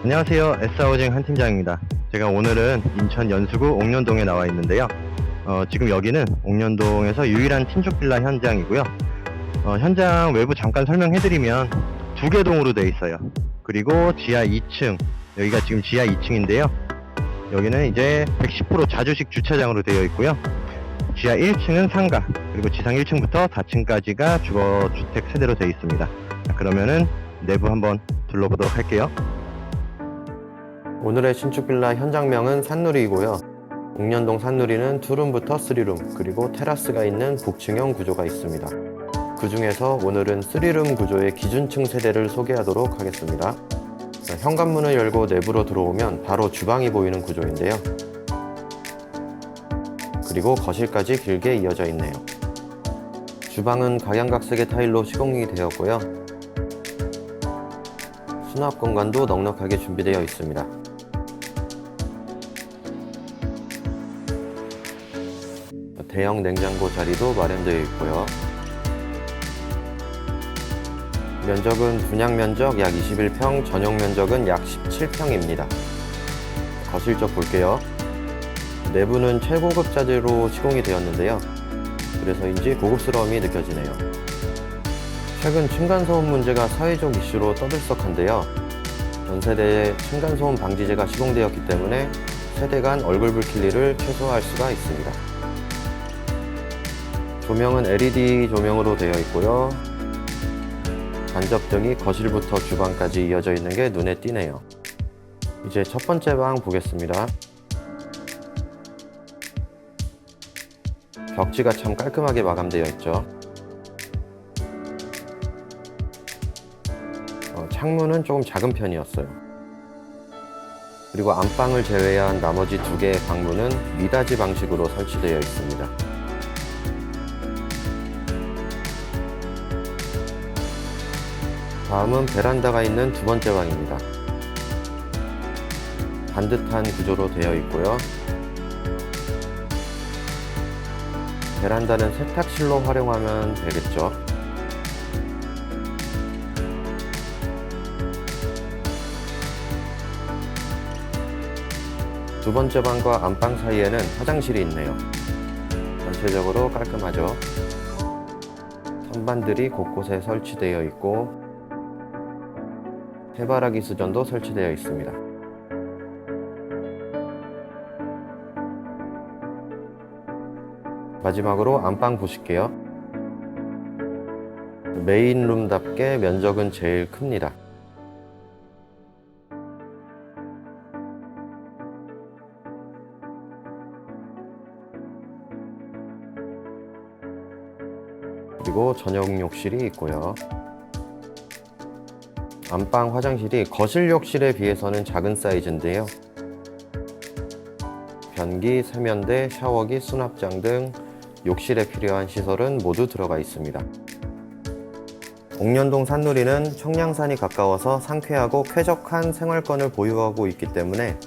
안녕하세요. S하우징 한 팀장입니다. 제가 오늘은 인천 연수구 옥년동에 나와 있는데요. 지금 여기는 옥년동에서 유일한 신축 빌라 현장이고요. 현장 외부 잠깐 설명해드리면 두 개 동으로 되어 있어요. 그리고 지하 2층, 여기가 지금 지하 2층인데요. 여기는 이제 110% 자주식 주차장으로 되어 있고요. 지하 1층은 상가, 그리고 지상 1층부터 4층까지가 주거주택 세대로 되어 있습니다. 자, 그러면은 내부 한번 둘러보도록 할게요. 오늘의 신축 빌라 현장명은 산누리이고요. 옥년동 산누리는 2룸부터 3룸, 그리고 테라스가 있는 복층형 구조가 있습니다. 그 중에서 오늘은 3룸 구조의 기준층 세대를 소개하도록 하겠습니다. 현관문을 열고 내부로 들어오면 바로 주방이 보이는 구조인데요. 그리고 거실까지 길게 이어져 있네요. 주방은 각양각색의 타일로 시공이 되었고요. 수납 공간도 넉넉하게 준비되어 있습니다. 대형 냉장고 자리도 마련되어 있고요. 면적은 분양 면적 약 21평, 전용 면적은 약 17평입니다. 거실 쪽 볼게요. 내부는 최고급 자재로 시공이 되었는데요. 그래서인지 고급스러움이 느껴지네요. 최근 층간소음 문제가 사회적 이슈로 떠들썩한데요. 전 세대에 층간소음 방지제가 시공되었기 때문에 세대 간 얼굴 불킬리를 최소화할 수가 있습니다. 조명은 LED 조명으로 되어 있고요. 간접등이 거실부터 주방까지 이어져 있는 게 눈에 띄네요. 이제 첫 번째 방 보겠습니다. 벽지가 참 깔끔하게 마감되어 있죠. 창문은 조금 작은 편이었어요. 그리고 안방을 제외한 나머지 두 개의 방문은 미닫이 방식으로 설치되어 있습니다. 다음은 베란다가 있는 두 번째 방입니다. 반듯한 구조로 되어 있고요. 베란다는 세탁실로 활용하면 되겠죠. 두 번째 방과 안방 사이에는 화장실이 있네요. 전체적으로 깔끔하죠. 선반들이 곳곳에 설치되어 있고 해바라기 수전도 설치되어 있습니다. 마지막으로 안방 보실게요. 메인룸답게 면적은 제일 큽니다. 그리고 전용 욕실이 있고요. 안방 화장실이 거실 욕실에 비해서는 작은 사이즈인데요. 변기, 세면대, 샤워기, 수납장 등 욕실에 필요한 시설은 모두 들어가 있습니다. 옥년동 산누리는 청량산이 가까워서 상쾌하고 쾌적한 생활권을 보유하고 있기 때문에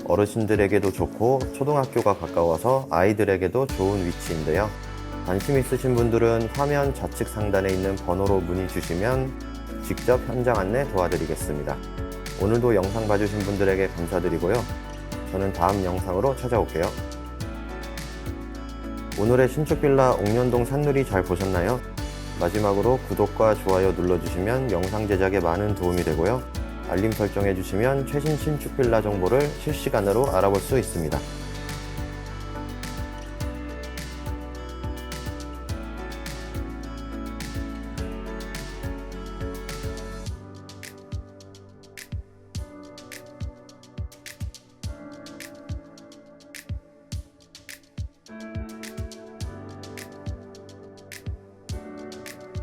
어르신들에게도 좋고 초등학교가 가까워서 아이들에게도 좋은 위치인데요. 관심 있으신 분들은 화면 좌측 상단에 있는 번호로 문의 주시면 직접 현장 안내 도와드리겠습니다. 오늘도 영상 봐주신 분들에게 감사드리고요. 저는 다음 영상으로 찾아올게요. 오늘의 신축 빌라 옥년동 산누리 잘 보셨나요? 마지막으로 구독과 좋아요 눌러주시면 영상 제작에 많은 도움이 되고요. 알림 설정해주시면 최신 신축 빌라 정보를 실시간으로 알아볼 수 있습니다.